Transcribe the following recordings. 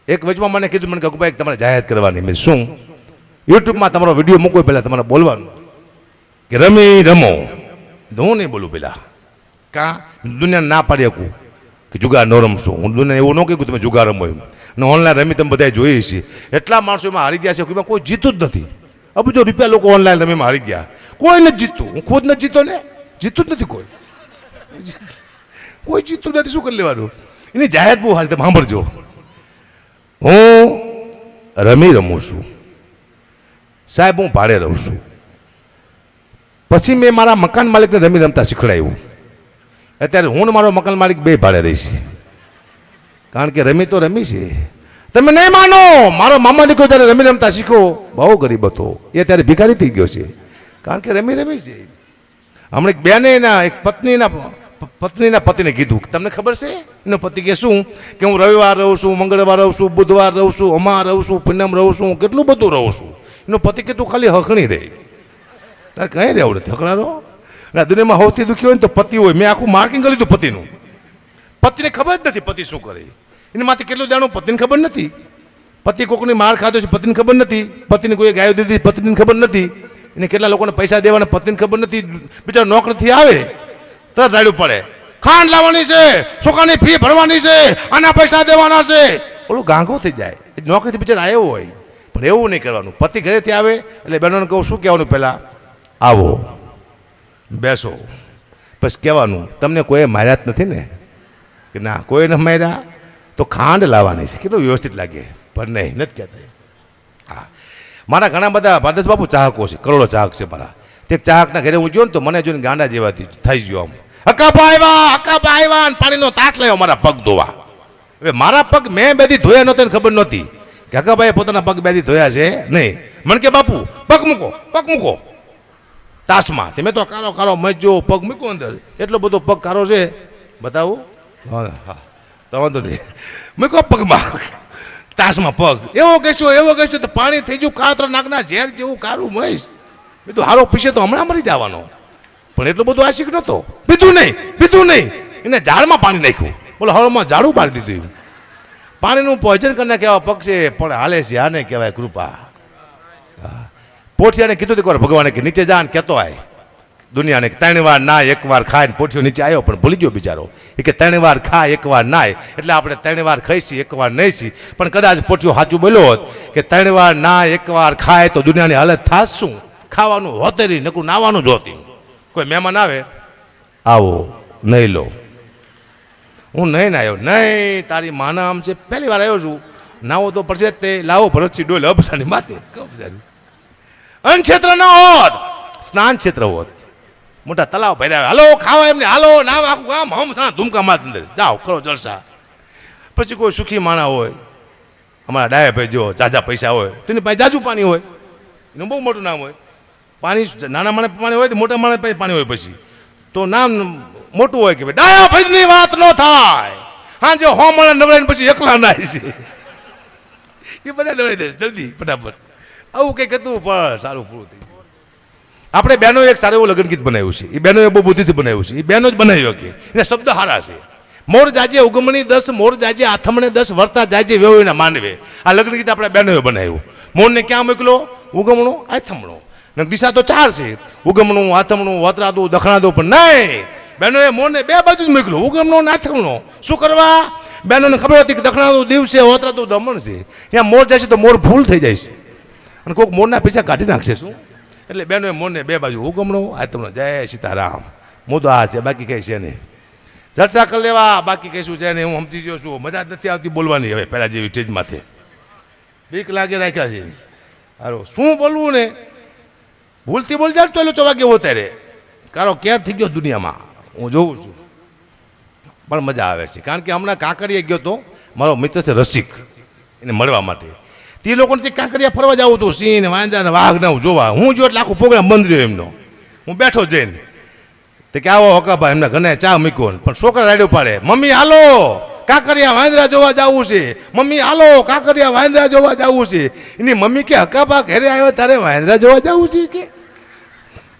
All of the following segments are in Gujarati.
એક વચમાં મને કીધું, મને કે ભાઈ તમારે જાહેરાત કરવાની. મેં શું? યુટ્યુબમાં તમારો વિડીયો મૂકો પહેલાં તમારે બોલવાનું કે રમી રમો. હું નહીં બોલું પહેલાં, કાં દુનિયાને ના પાડી શકું કે જુગાર ન રમશું. હું દુનિયા એવું ન કહ્યું તમે જુગાર રમો એમ. અને ઓનલાઈન રમી તમે બધા જોઈએ છીએ. એટલા માણસો એમાં હારી ગયા છે કે એમાં કોઈ જીતું જ નથી. અબજો રૂપિયા લોકો ઓનલાઈન રમીમાં હારી ગયા. કોઈ નથી જીતતું. હું ખુદ નથી જીતો ને, જીતું જ નથી કોઈ. કોઈ જીતતું નથી, શું કરી લેવાનું? એની જાહેરાત બહુ સારી, તમે સાંભળજો. હું રમી રમું છું સાહેબ, હું ભાડે રહું છું. પછી મેં મારા મકાન માલિકને રમી રમતા શીખડાવ્યું. અત્યારે હું ને મારો મકાન માલિક બે ભાડે રહી છે, કારણ કે રમી તો રમી છે. તમે નહીં માનો, મારો મામા દીકરો ત્યારે રમી રમતા શીખો, બહુ ગરીબ હતો, એ ત્યારે ભિખારી થઈ ગયો છે, કારણ કે રમી રમી છે. હમણાં એક બેને એક પત્નીના પતિને કીધું, તમને ખબર છે એનો પતિ કે શું, કે હું રવિવાર રહું છું, મંગળવાર રહું છું, બુધવાર રહું છું, અમાર રહું છું, પૂનમ રહું છું, કેટલું બધું રહું છું. એનો પતિ કે તું ખાલી હખણી રહે, તારે કંઈ રહેવું નથી, હકણારો. અને દુનિયામાં સૌથી દુઃખી હોય ને તો પતિ હોય. મેં આખું માર્કિંગ કરી લીધું પતિનું. પતિને ખબર જ નથી પતિ શું કરે. એનામાંથી કેટલું જાણું પતિને ખબર નથી. પતિ કોકની માર ખાધો છે પતિને ખબર નથી. પતિને કોઈ ગાયો દીધી પતિને ખબર નથી. એને કેટલા લોકોને પૈસા દેવાના પતિને ખબર નથી. બિચારો નોકરીથી આવે તરત રાડ્યું પડે, ખાંડ લાવવાની છે, છોકરાની ફી ભરવાની છે, આના પૈસા દેવાના છે. ઓલું ગાંગો થઈ જાય. નોકરીથી બિચારો આવ્યો હોય, પણ એવું નહીં કરવાનું. પતિ ઘરેથી આવે એટલે બહેનોને કહું શું કહેવાનું, પહેલાં આવો બેસો, પછી કહેવાનું તમને કોઈ માર્યા જ નથી ને, કે ના કોઈ ન માર્યા, તો ખાંડ લાવવાની છે. કેટલું વ્યવસ્થિત લાગે, પણ નહીં નથી કહેતા. હા, મારા ઘણા બધા ભારદાસ બાપુ ચાહકો છે, કરોડો ચાહક છે મારા. તે ચાહકના ઘરે હું જોઉં ને તો મને જોઈને ગાંડા જેવા થઈ ગયો. આમ હકાપા આવ્યા પાણીનો તાટ લાવ્યો મારા પગ ધોવા. હવે મારા પગ મેં બેદી ધોયા નહોતા ને ખબર નહોતી કે હકાભાઈએ પોતાના પગ બેદી ધોયા છે નહીં. મને કે બાપુ પગ મૂકો તાસમાં. તમે તો કારો કારો મજો પગ મૂકો અંદર, એટલો બધો પગ કારો છે, બતાવું? હા તો વાંધો નહીં, મૂકો પગમાં તાસમાં પગ. એવો કહેશો તો પાણી થઈ ગયું કાતર નાકના ઝેર જેવું કારું મહેશ. બીજું હારો પીશે તો હમણાં મરી જવાનો. પણ એટલું બધું આશિક નહોતો. પીધું નહીં એને ઝાડમાં પાણી નાખ્યું. બોલો હવામાં ઝાડું પાડી દીધું. પાણીનું પોઈઝન કરીને કહેવા પગ છે, પણ હાલે છે, આને કહેવાય કૃપા. પોઠિયાને કીધું એકવાર ભગવાને કે નીચે જા ને કહેતો આય દુનિયાને, 3 વાર નાય 1 વાર ખાય. પોઠિયો નીચે આવ્યો પણ ભૂલી ગયો બિચારો. એ કે 3 વાર ખાય 1 વાર નાય, એટલે આપણે 3 વાર ખાઈશી 1 વાર નહીં છી. પણ કદાચ પોઠિયો સાચું બોલ્યો હોત કે 3 વાર નાય 1 વાર ખાય તો દુનિયાની હાલત થાત શું? ખાવાનું હોતેરી નકું નાવાનું જ હોતી. કોઈ મહેમાન આવે, આવો નહીં લો, હું નહીં નાયો. નહીં, તારી માના આમ છે, પહેલી વાર આવ્યો છું, નાવો તો પડશે તે, લાવો ભરતથી ડોલ અબસાની માથે કબસાની. અન્ન ક્ષેત્ર ન હોત, સ્નાન ક્ષેત્ર હોત, મોટા તલાવ ભર્યા, હાલો ખાવા એમને, હાલો નામ આખું ગામ હમસા ધૂમકા માથ અંદર જાઓ કરો જલસા. પછી કોઈ સુખી માણા હોય, અમારા ડાયા ભાઈ જો જાજા પૈસા હોય, તેની પાસે જાજુ પાણી હોય, એનું બહુ મોટું નામ હોય. પાણી નાના માણસ પાણી હોય તો મોટા માણસ પાસે પાણી હોય, પછી તો નામ મોટું હોય કે ભાઈ ડાયા ભાઈની વાત ન થાય. હા જો હો માણસ નવરાઈને પછી એકલા નાય છે, એ બધા નવરાઈ દે જલ્દી ફટાફટ. આવું કંઈક હતું પણ સારું પૂરું થઈ ગયું. આપણે બહેનો એક સારું એવું લગ્ન ગીત બનાવ્યું છે. એ બહેનોએ બહુ બુદ્ધિથી બનાવ્યું છે. એ બહેનો જ બનાવ્યો કે એના શબ્દ સારા છે. મોર જાજે ઉગમણી 10, મોર જાજે આથમણે 10, વર્તા જાજે વેવના માનવે. આ લગ્ન ગીત આપણે બહેનોએ બનાવ્યું. મોરને ક્યાં મોકલો? ઉગમણું આથમણું. દિશા તો 4 છે, ઉગમણું આથમણું વતરાદું દખણાદું, પણ નહીં, બહેનોએ મોરને 2 બાજુ જ મોકલો, ઉગમણું ને આથમણું. શું કરવા? બહેનોને ખબર હતી કે દખણાદું દીવ છે, વતરાદું દમણ છે. ત્યાં મોર જાય છે તો મોર ફૂલ થઈ જાય છે અને કોઈક મોરના પૈસા કાઢી નાખશે. શું એટલે બહેનોએ મોરને 2 બાજુ ઉગમણું આથમણું. જય સીતારામ. મુદ્દો આ છે, બાકી કંઈ છે નહીં. ચર્ચા કરી લેવા, બાકી કહીશું છે ને. હું સમજી ગયો છું, મજા જ નથી આવતી બોલવાની હવે પહેલાં જેવી સ્ટેજમાંથી. બીક લાગે રાખ્યા છે. હારો શું બોલવું ને, ભૂલથી બોલ જાય તો એલો ચોવા ગયો ત્યારે કારો કેર થઈ ગયો દુનિયામાં, હું જોઉં છું. પણ મજા આવે છે, કારણ કે હમણાં કાંકરીએ ગયો તો મારો મિત્ર છે રસિક, એને મળવા માટે. તે લોકોને કાંકરિયા ફરવા જવું હતું, સિંહ વાંદરા ને વાઘ ને જોવા. હું જો એટલે આખું પ્રોગ્રામ બંધ રહ્યો એમનો. હું બેઠો જઈને તે કે આવો હકાભાઈ એમના ઘરે ચા મૂક્યો, પણ છોકરા રાડ્યો પાડે, મમ્મી હાલો કાંકરિયા વાંદરા જોવા જવું છે, મમ્મી હાલો કાંકરિયા વાંદરા જોવા જવું છે. એની મમ્મી કે હકાભા ઘરે આવ્યો તારે વાંદરા જોવા જવું છે? કે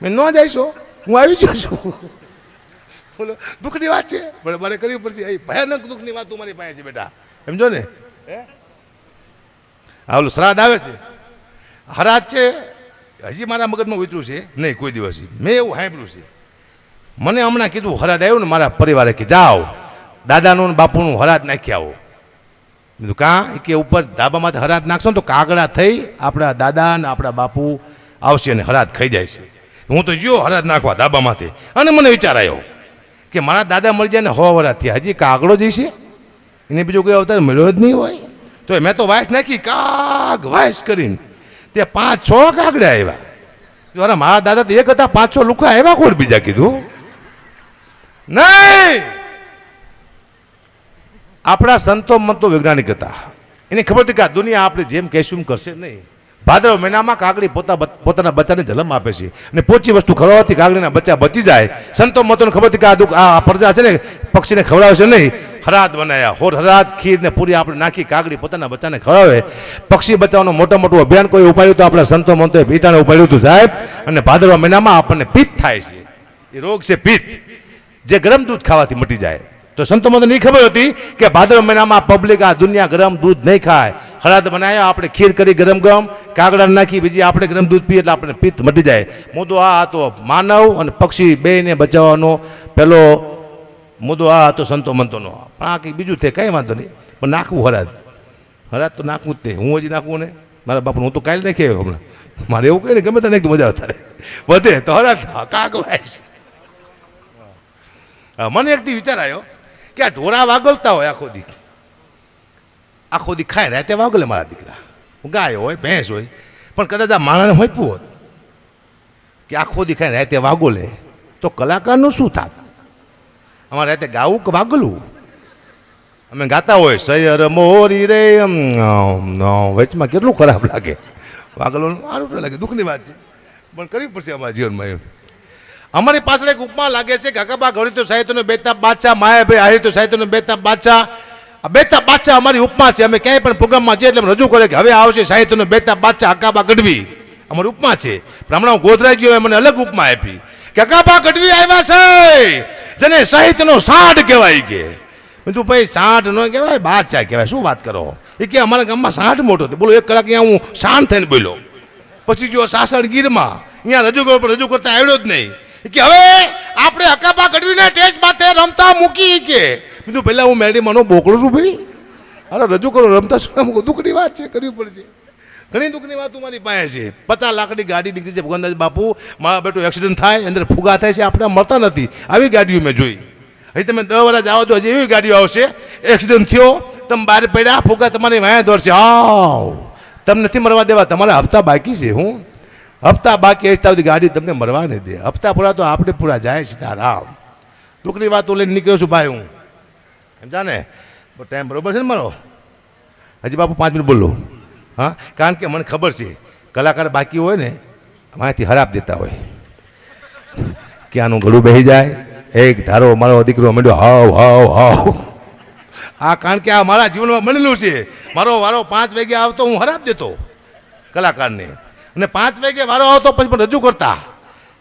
મેં ન જઈશો, હું આવી ગયો છું. બોલો દુઃખની વાત છે, પણ મારે કરવી પડશે. ભયાનક દુઃખની વાત તું મારી પાસે છે બેટા, સમજો ને. હે આ ઓલું શ્રાદ્ધ આવે છે, હરાજ છે, હજી મારા મગજમાં ઉતર્યું છે નહીં કોઈ દિવસ. મેં એવું સાંભળ્યું છે. મને હમણાં કીધું હરાજ આવ્યું ને મારા પરિવારે કે જાઓ દાદાનું ને બાપુનું હરાજ નાખી આવો. કીધું કાં કે ઉપર ધાબામાંથી હરાજ નાખશો ને તો કાગડા થઈ આપણા દાદા ને આપણા બાપુ આવશે અને હરાજ ખાઈ જાય છે. હું તો જો હરાજ નાખવા ધાબામાંથી, અને મને વિચાર આવ્યો કે મારા દાદા મરી જાય ને 100 વર્ષ થયા, હજી કાગડો જઈશે, એને બીજો કોઈ અવતાર મળ્યો જ નહીં હોય. તો મેં તો વાઇસ નાખી કાગ વાઇસ કરીને, તે 5-6 કાગડા આવ્યા. અરે મારા દાદા તો એક હતા, 5-6 લુખા આવ્યા કોણ બીજા? કીધું નહીં. આપણા સંતો મંતો વૈજ્ઞાનિક હતા, એને ખબર હતી કે આ દુનિયા આપણે જેમ કહેશું કરશે નહીં. ભાદરવા મહિનામાં કાગડી પોતાના બચ્ચાને જન્મ આપે છે, અને પોચી વસ્તુ ખવડાવવાથી કાગડીના બચ્ચા બચી જાય. સંતો મતોને ખબર હતી કે આ પ્રજા છે ને પક્ષીને ખવડાવશે નહીં. હરાદ બનાવ્યા, હરાદ ખીર ને પૂરી આપણે નાખી કાગડી પોતાના બચ્ચાને ખવડાવે. પક્ષી બચાવવાનું મોટું અભિયાન કોઈ ઉપાડ્યું તો આપણા સંતો મંતોએ પિતાને ઉપાડ્યું હતું સાહેબ. અને ભાદરવા મહિનામાં આપણને પિત્ત થાય છે, એ રોગ છે પિત્ત, જે ગરમ દૂધ ખાવાથી મટી જાય. તો સંતો મંતોને એ ખબર હતી કે ભાદરવા મહિનામાં પબ્લિક આ દુનિયા ગરમ દૂધ નહીં ખાય. હળદ બનાવ્યા, આપણે ખીર કરી ગરમ કાગડા નાખી, બીજી આપણે ગરમ દૂધ પીએ એટલે આપણે પિત્ત મટી જાય. મુદ્દો આ હતો, માનવ અને પક્ષી બેયને બચાવવાનો પહેલો મુદ્દો આ હતો સંતો મંતોનો. પણ આ કંઈક બીજું તે કંઈ વાંધો નહીં, પણ નાખવું હરાજ તો નાખવું જ તે. હું હજી નાખવું ને મારા બાપુ, હું તો કાલે નાખી આવ્યો હમણાં. મારે એવું કહે ને ગમે તો નાખી મજા આવતા વધે તો હરાજ કાગ વાય. મને એકથી વિચાર આવ્યો કે આ ઢોરા વાગલતા હોય આખો દી ખાય રાતે વાગલે મારા દીકરા. ગાય હોય ભેંસ હોય, પણ કદાચ આ માણસને હોઈપું હોત કે આખો દી ખાય રાતે વાગોલે તો કલાકારનું શું થાત? અમારે રાતે ગાવું કે વાગલું? અમે ગાતા હોય સૈયર મોરી રે, વચમાં કેટલું ખરાબ લાગે. વાગલું સારું તો લાગે, દુઃખની વાત છે, પણ કરવી પડશે અમારા જીવનમાં. એમ અમારી પાછળ એક ઉપમા લાગે છે કે હકાબા ઘડી તો સાહિત્યનો બેતાબ બાદશાહ, માયાભાઈ હારી તો સાહિત્યનો બેતાબ બાદશાહ. આ બેતાબ બાદશાહ અમારી ઉપમા છે. અમે ક્યાંય પણ પ્રોગ્રામમાં જઈએ એટલે રજૂ કરે કે હવે આવશે સાહિત્યનો બેતાબ બાદશાહ હકાબા ગઢવી. અમારી ઉપમા છે. પણ હમણાં હું ગોધરાઈ ગયો, મને અલગ ઉપમા આપી કે હકાબા ગઢવી આવ્યા છે, જેને સાહિત્યનો સાંઢ કહેવાય. કે તું ભાઈ સાંઢ ન કહેવાય, બાદશાહ કહેવાય. શું વાત કરો? એ કે અમારા ગામમાં સાંઢ મોટો હતો. બોલો 1 કલાક અહીંયા હું શાંત થઈને બોલ્યો. પછી જો સાસણ ગીરમાં અહીંયા રજૂ કરતા આવડ્યો જ નહીં. કે હવે આપણે હકાબા ગઢવીને ટેજ માથે રમતા મૂકી. કે બીજું પહેલાં હું મેડીમાંનો બોકડું છું ભાઈ, અરે રજૂ કરો રમતા શું મૂકો? દુઃખની વાત છે, કરવી પડશે. ઘણી દુઃખની વાત મારી પાસે છે. 50 લાખની ગાડી નીકળી છે ભગવાનદાસ બાપુ, મારા બેટો એક્સિડન્ટ થાય, અંદર ફુગા થાય છે, આપણે મળતા નથી. આવી ગાડીઓ મેં જોઈ. હજી તમે 10 વર્ષ જાઓ તો હજી એવી ગાડીઓ આવશે, એક્સિડન્ટ થયો, તમે બહાર પડ્યા, ફુગા તમારી વાયા દોડશે. આવ તમને નથી મરવા દેવા, તમારા હપ્તા બાકી છે. હું હપ્તા બાકી હશે ત્યાં ગાડી તમને મરવા નહીં દે. હપ્તા પૂરા તો આપણે પૂરા જાય છે. તારામ દુઃખની વાતો લઈને નીકળ્યો છું ભાઈ હું. સમજા ને? ટાઈમ બરોબર છે ને મારો? હજી બાપુ 5 મિનિટ બોલો. હા, કારણ કે મને ખબર છે કલાકાર બાકી હોય ને મારાથી હરાબ દેતા હોય કે આનું ગળું બેસી જાય. એક ધારો મારો દીકરો મંડ્યો હાવ હાવ હાવ. આ કારણ કે આ મારા જીવનમાં બનેલું છે. મારો વારો 5 વાગે આવતો, હું હરાબ દેતો કલાકારને, અને 5 વાગે વારો આવતો પછી પણ રજૂ કરતા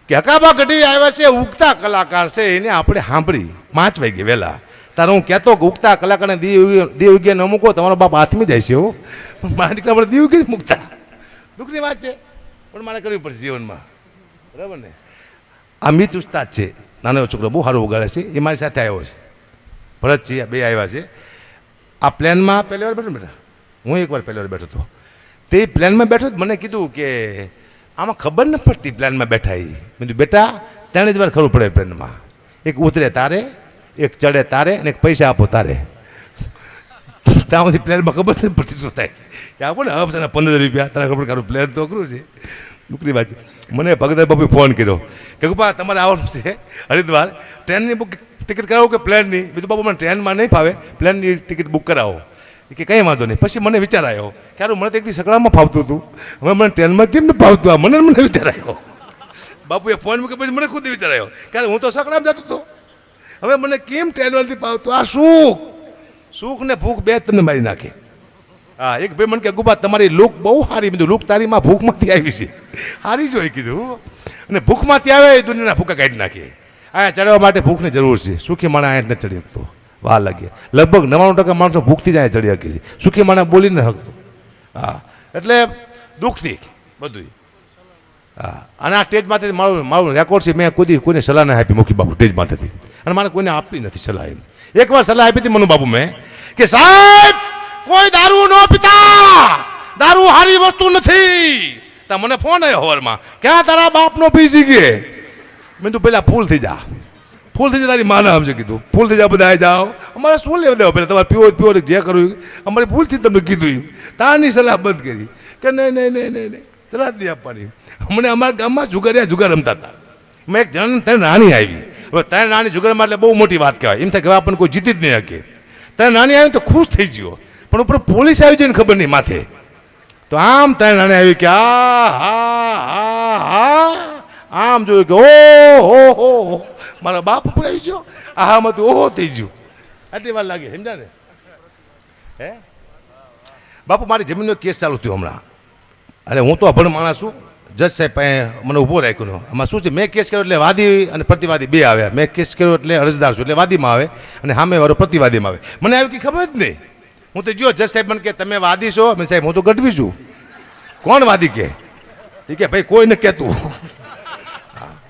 કે હકાબા ગઢવી આવ્યા છે, ઉગતા કલાકાર છે, એને આપણે સાંભળી 5 વાગે વહેલા. તારે હું કહેતો કે ઉગતા કલાકારને દી ઉગે ન મૂકો, તમારો બાપ હાથમી જાય છે. મારા દીકરા મને દી ઉગે મૂકતા. દુઃખની વાત છે, પણ મારે કરવી પડશે જીવનમાં. બરાબર ને? આ મિત ઉસ્તાદ છે, નાનો છોકરો બહુ સારું વગાડે છે, એ મારી સાથે આવ્યો છે. ભરતજી, બે આવ્યા છે. આ પ્લેનમાં પહેલી વાર બેઠો બેઠા, હું એકવાર પહેલી વાર બેઠો હતો. તે પ્લેનમાં બેઠો મને કીધું કે આમાં ખબર ન પડતી પ્લેનમાં બેઠા. એ કીધું બેટા 3 જ વાર ખબર પડે પ્લેનમાં, એક ઉતરે તારે, એક ચડે તારે, અને એક પૈસા આપો તારે. ત્યાં સુધી પ્લેનમાં ખબર નથી પડતી શું થાય. આપો ને હપ્તાના 15 રૂપિયા, તારે ખબર કારું પ્લેન તો અઘરું છે. દુઃખની વાત. મને ભગત બાપુ ફોન કર્યો કે ગુપા તમારે આવવાનું છે હરિદ્વાર, ટ્રેનની બુક ટિકિટ કરાવો કે પ્લેનની? બીજું બાપુ મને ટ્રેનમાં નહીં ફાવે, પ્લેનની ટિકિટ બુક કરાવો. કે કંઈ વાંધો નહીં. પછી મને વિચાર આવ્યો કે મને તો એકથી સકડામાં ફાવતું હતું, હવે મને ટ્રેનમાં કેમ ન ફાવતું? આ મને વિચાર આવ્યો. બાપુએ ફોન મૂક્યો પછી મને ખુદ વિચાર આવ્યો કે હું તો સકડામાં જતો હતો, હવે મને કેમ ટ્રેનમાંથી ફાવતું? આ સુખ ને ભૂખ બે તમને મારી નાખે. હા, એક ભાઈ મને કે ગુબા તમારી લુક બહુ સારી. બીજું લુક તારીમાં ભૂખમાંથી આવી છે, સારી જોઈ કીધું. અને ભૂખમાંથી આવે એ દુનિયાના ભૂખા કાઢી નાખીએ. આ ચડવા માટે ભૂખની જરૂર છે. સુખી માણસ અહીંયા નથી ચડી શકતો, વાર લાગે. લગભગ 99% માણસો ભૂખથી જ અહીંયા ચડી શકે છે, સુખી માણસ બોલી ન શકતો. હા, એટલે દુઃખથી બધું. હા, અને આ સ્ટેજમાંથી મારું રેકોર્ડ છે, મેં કોઈને સલાહ ના આપી મુખી બાપુ સ્ટેજમાંથી, અને મારે કોઈને આપી નથી સલાહ. એમ એકવાર સલાહ આપી હતી મનુ બાપુ મેં કે સાહેબ કોઈ દારૂ ન પીતા, દારૂ સારી વસ્તુ નથી. તા મને ફોન આવ્યો હવારમાં, ક્યાં તારા બાપનો પી શીખે. મેં તું પેલા ફૂલ થઈ જા, ફૂલ થઈ જા, તારી માને સમજે કીધું, ફૂલ થઈ જા, બધા આવી જાઓ, અમારે શું લેવા દેવા, પેલા તમારે પીવો પીવો જે કરવું અમારી ભૂલથી તમને કીધું. તારની સલાહ બંધ કરી કે નહીં સલાહ જ નહીં આપવાની. અમને અમારા ગામમાં જુગાર રમતા હતા. મેં એક જણ ત્રણ નાની આવી, હવે ત્રણ નાની જુગારમાં એટલે બહુ મોટી વાત કહેવાય. એમ થાય કે આપણને કોઈ જીતી જ નહીં શકે. ત્રણ નાની આવી તો ખુશ થઈ ગયો, પણ ઉપર પોલીસ આવી જાય ને ખબર નહીં માથે. તો આમ ત્રણ નાની આવી કે આમ જોયું કે ઓહો મારા બાપ ઉપર આવી ગયો, આમાં તો ઓહો થઈ ગયું. આટલી વાર લાગે, સમજા ને? હે બાપુ, મારી જમીનનો કેસ ચાલુ થયો હમણાં. અરે હું તો અભણ માણસ છું. જજ સાહેબ પાસે મને ઊભો રાખ્યો. આમાં શું છે, મેં કેસ કર્યો એટલે વાદી અને પ્રતિવાદી બે આવ્યા. મેં કેસ કર્યો એટલે અરજદાર છું એટલે વાદીમાં આવે, અને સામેવાળો પ્રતિવાદીમાં આવે. મને આવી કંઈ ખબર જ નહીં. હું તો જો જજ સાહેબ મને કે તમે વાદી છો. મેં સાહેબ હું તો ગઢવી છું. કોણ વાદી કે? એ કે ભાઈ કોઈ ને કહેતું,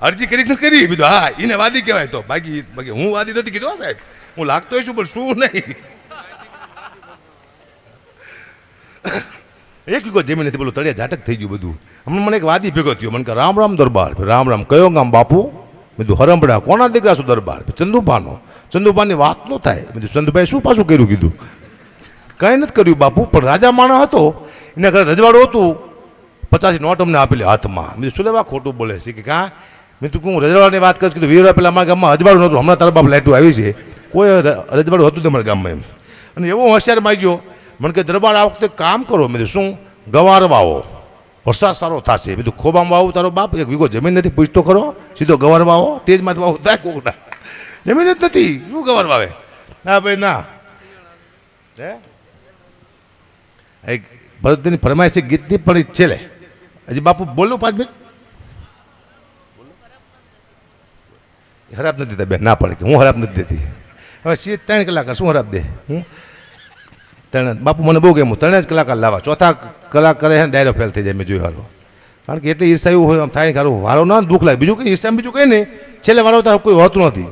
અરજી કરી બીજું. હા, એને વાદી કહેવાય. તો બાકી હું વાદી નથી કીધું સાહેબ, હું લાગતો છું પણ શું નહીં. એક વીઘો જમીન નથી, બોલું તળિયા ઝાટક થઈ ગયું બધું. હમણાં મને એક વાદી ભેગો થયો, મને કહે રામ રામ દરબાર. રામ રામ, કયો ગામ બાપુ? મેં કીધું હરંભડા. કોના દીકરા શું દરબાર? ચંદુભાનો. ચંદુભાની વાત ન થાય. મેં કીધું ચંદુભાઈ શું પાછું કર્યું? કીધું કંઈ નથી કર્યું બાપુ, પણ રાજા માણસ હતો, એના ઘરે રજવાડું હતું, 50 નોટ અમને આપેલી હાથમાં. મેં કીધું શું લેવા ખોટું બોલે છે કે કાં? મેં તું હું રજવાડાની વાત કરીશ. કીધું 20 વર્ષ પહેલાં અમારા ગામમાં અજવાડું નહોતું, હમણાં તારા બાપ લાઈટું આવી છે. કોઈ રજવાડું હતું તમારા ગામમાં એમ. અને એવો હોશિયાર માગ્યો, મને કે દરબાર આ વખતે કામ કરો. મેં શું? ગવાર વાવો, વરસાદ સારો થશે. બધું ખોબામાં વાવું તારો બાપ, એક વીઘો જમીન નથી, પૂછતો ખરો. સીધો ગવાર વાવો, તેજમાં વાવું થાય કોકના. જમીન જ નથી, શું ગવાર વાવે? ના ભાઈ ના. હે એક ભરતની ફરમાઈશ ગીતની પણ ઈચ્છે લે. હજી બાપુ બોલું 5 મિનિટ? ખરાબ નથી દેતા બેન, ના પડે કે હું ખરાબ નથી દેતી. હવે 3 કલાકાર શું ખરાબ દે? બાપુ મને બહુ ગમ્યું, 3 જ કલાકાર લાવવા. ચોથા કલાક કરે છે ને ડાયરો ફેલ થઈ જાય. મેં જોયું હારો, કારણ કે એટલે ઈર્ષા એવું હોય આમ થાય. ખારું વારો ના દુઃખ લાગે, બીજું કંઈ ઈર્ષા બીજું કંઈ નહીં. છેલ્લે વારો તાર કોઈ હોતું નથી.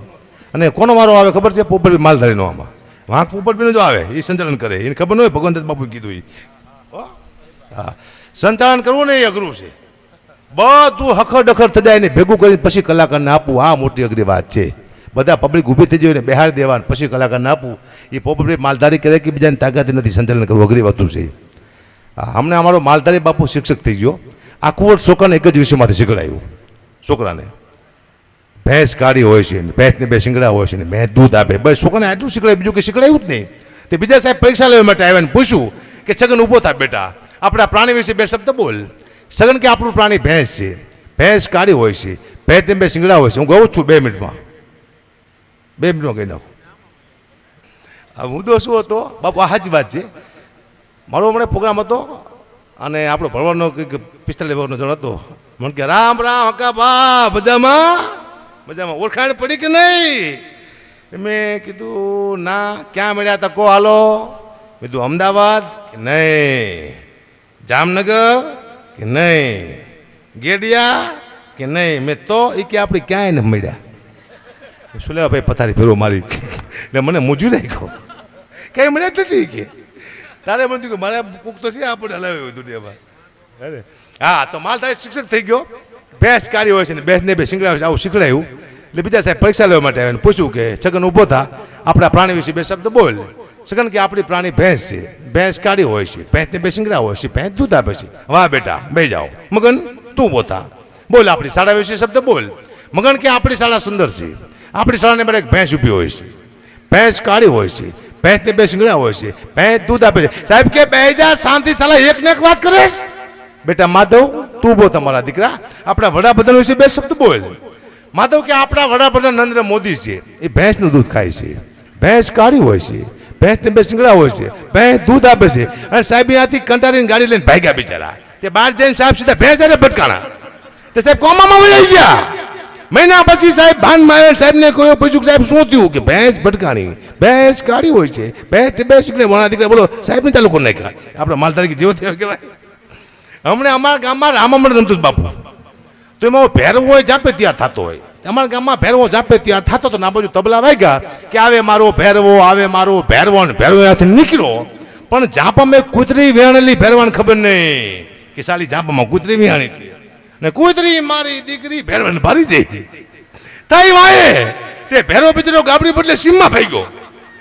અને કોનો વારો આવે ખબર છે? પોપટભી માલધારીનો. આમાં વાંક પોપટભીનો જો આવે એ સંચાલન કરે, એને ખબર ન હોય. ભગવંત બાપુ કીધું એ. હા, સંચાલન કરવું ને એ અઘરું છે. બધું હખર ડખર થઈ જાય ને ભેગું કરીને પછી કલાકારને આપવું, આ મોટી અઘરી વાત છે. બધા પબ્લિક ઊભી થઈ જાય ને બહાર દેવાનું, પછી કલાકારને આપવું. એ પોપટભી માલધારી કરે કે બીજાને તાકાત નથી સંચાલન કરવું, અઘરી વસ્તુ છે. અમને અમારો માલધારી બાપુ શિક્ષક થઈ ગયો. આખું વર્ષ છોકરાને એક જ વિષયમાંથી શીખડાયું. છોકરાને ભેંસ કાઢી હોય છે, ભેંસને 2 શિંગડા હોય છે ને ભેંસ દૂધ આપે. બસ છોકરાને આટલું શીખડાયું, બીજું કંઈ શીખડાયું જ નહીં. તે બીજા સાહેબ પરીક્ષા લેવા માટે આવ્યા ને પૂછ્યું કે સગન ઊભો થાય બેટા, આપણા પ્રાણી વિશે 2 શબ્દ બોલ. સગન કે આપણું પ્રાણી ભેંસ છે, ભેંસ કાઢી હોય છે, ભેંસને 2 શિંગડા હોય છે. હું કહું છું 2 મિનિટમાં કહી નાખું. આ મુદ્દો શું હતો બાપુ? આ સાચી વાત છે. મારો હમણાં પ્રોગ્રામ હતો અને આપણો ભરવાનો કંઈક 45 વર્ષનો જણ હતો. મને કે રામ રામ હકા બા, મજામાં? મજામાં. ઓળખાણ પડી કે નહીં? મેં કીધું ના. ક્યાં મળ્યા હતા કહો હાલો. મેં કીધું અમદાવાદ કે નહીં, જામનગર કે નહીં, ગેડિયા કે નહીં. મેં તો એ કે આપણે ક્યાંય ન મળ્યા. શું લેવા ભાઈ પથારી ફેરવો મારી એટલે મને મૂંઝું નાખ્યો. ક્યાંય મળ્યા જ નથી કે તારે મને કે મારે કૂક તો છે આપણે હલાવ્યો દુનિયામાં. અરે હા, તો માલધારી શિક્ષક થઈ ગયો. ભેંસ કાઢી હોય છે ને ભેંસને 2 શિંગડા હોય છે, આવું શીખડાયું. એટલે બીજા સાહેબ પરીક્ષા લેવા માટે આવ્યા, પૂછ્યું કે છગન ઊભો થા, આપણા પ્રાણી વિશે 2 શબ્દ બોલ. છગન કે આપણી પ્રાણી ભેંસ છે, ભેંસ કાઢી હોય છે, ભેંસને 2 શિંગડા હોય છે, ભેંસ દૂધ આપે છે. વાહ બેટા બે જાઓ. મગન તું ઊભો થા, બોલ આપણી શાળા વિશે શબ્દ બોલ. મગન કે આપણી શાળા સુંદર છે, આપણી શાળાને મારે એક ભેંસ ઊભી હોય છે, ભેંસ કાઢી હોય છે, ભેંસને 2 શિંગડા હોય છે, ભેંસ દૂધ આપે છે. સાહેબ કે બે જા શાંતિ, સાલા એક ને એક વાત કરે. બેટા માધવ તું ઊભો તમારા દીકરા, આપણા વડાપ્રધાન વિશે 2 શબ્દ બોલ. માધવ કે આપણા વડાપ્રધાન નરેન્દ્ર મોદી છે, એ ભેંસનું દૂધ ખાય છે, ભેંસ કાઢી હોય છે, ભેંસને 2 શિંગડા હોય છે, ભેંસ દૂધ આપે છે. અને સાહેબ ત્યાંથી કંટાળીને ગાડી લઈને ભાગ્યા બિચારા. તે બહાર જઈને સાહેબ સીધા ભેંસ ભટકાણા. તે સાહેબ કોમામાં વહી ગયા. મહિના પછી સાહેબ ભાન મારે સાહેબને કહ્યું, પૂછ્યું સાહેબ શું થયું? કે ભેંસ ભટકાણી, ભેંસ કાઢી હોય છે, ભેંસ 2 શિંગડા. મારા દીકરા બોલો સાહેબને ચાલુ કરી નાખ્યા. આપણે માલધારી જેવો થયો કહેવાય. હમણાં અમારા ગામમાં રામામણ રમતું બાપુ, તો એમાં ભેરવો હોય જાપે તૈયાર થતો હોય. અમારા ગામમાં ભેરવો જાપે તૈયાર થતો તો ના બાજુ તબલા વાગ્યા કે આવે મારો ભેરવો, આવે મારો ભેરવો, ને ભેરવો ત્યાંથી નીકળ્યો. પણ જાપામાં કૂતરી વેણેલી ભેરવાને ખબર નહીં કે સાલી જાપામાં કૂતરી વિહાણી છે, ને કૂતરી મારી દીકરી ભેરવાને ભારી જઈ તાઈ વાય તે ભેરવો બિચારો ગાબડી બદલે સીમમાં ફઈ ગયો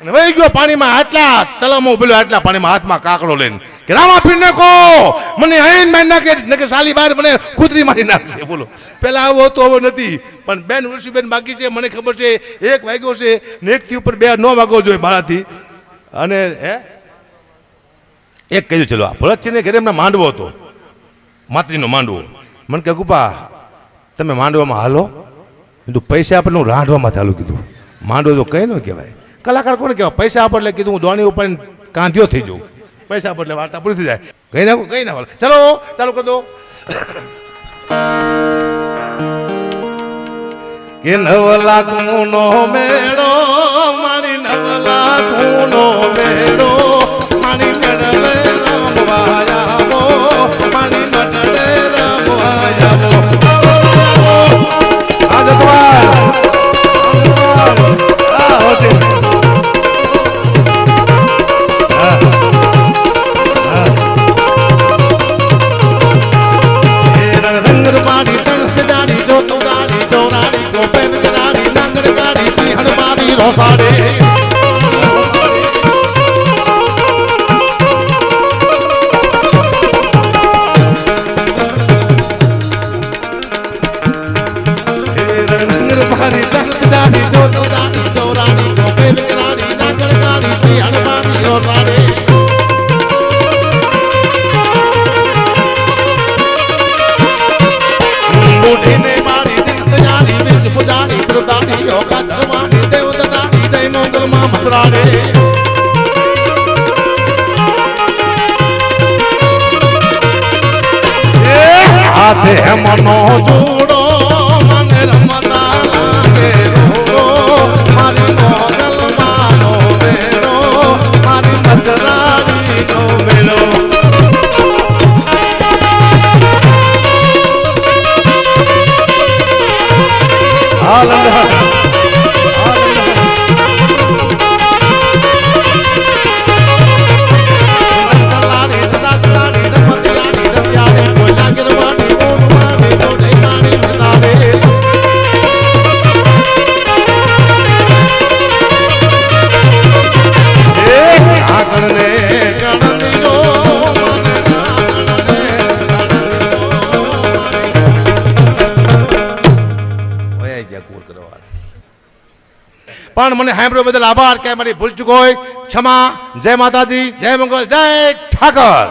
અને વહી ગયો પાણીમાં. આટલા તલાવમાં ઉભેલો, આટલા પાણીમાં હાથમાં કાકડો લઈને કે રામા પીરને કહો મને અહીં મારી નાખે કે સાલી બહાર મને કૂતરી મારી નાખશે. બોલો પેલા આવો હતો, હવે નથી. પણ બેન ઉર્ષીબેન બાકી છે, મને ખબર છે 1 વાગ્યો છે ને 1 થી ઉપર 2 ન વાગવો જોઈએ મારાથી. અને એક કહ્યું ચલો આ ભરત છે ને ઘરે એમના માંડવો હતો, માતરીનો માંડવો. મને કે ગુપા તમે માંડવામાં હાલો, કીધું પૈસા આપણે હું રાંધવામાં ચાલુ કીધું. માંડવો તો કઈ ન કહેવાય, કલાકાર કોને કહેવાય? પૈસા આપો એટલે કીધું હું દોણી ઉપર કાંધ્યો થઈ જાઉં. પૈસા આપો એટલે વાર્તા પૂરી થઈ જાય. કઈ નાખું કઈ ના ચલો ચાલુ કરી દો. કે 9 લાખનો મેળો મારી 9 લાખનો મેળો મારી મેળવે રમવાયાવો મારી મટડે રમવાયાવો. આ જતવાર આ હોશે રંગ મારી તણસ દાડી જો તું દાડી ચોરાડી ગોપે વિકરાડી નાંગર ગાડી સિંહણ મારી રોસાડે. મારી તણસ દાડી જો તું દાડી ચોરાડી ગોપે વિકરાડી નાંગર ગાડી સિંહણ મારી રોસાડે. બુઢીને મારી દીત જાણી વિષ પુજાણી કૃતાણી યોગા ધર્માણી દેવદટાણી જય મોગલમાં મસરાડે. હાથે મનો જોડો મને રમતા લાગે રોડો મારી મોગલમાં નો મેળો મારી મસરાડી નો મેળો. પણ મને સાંભળ્યો બદલ આભાર. કે મારી ભૂલ ચૂક હોય ક્ષમા. જય માતાજી, જય મંગળ, જય ઠાકર.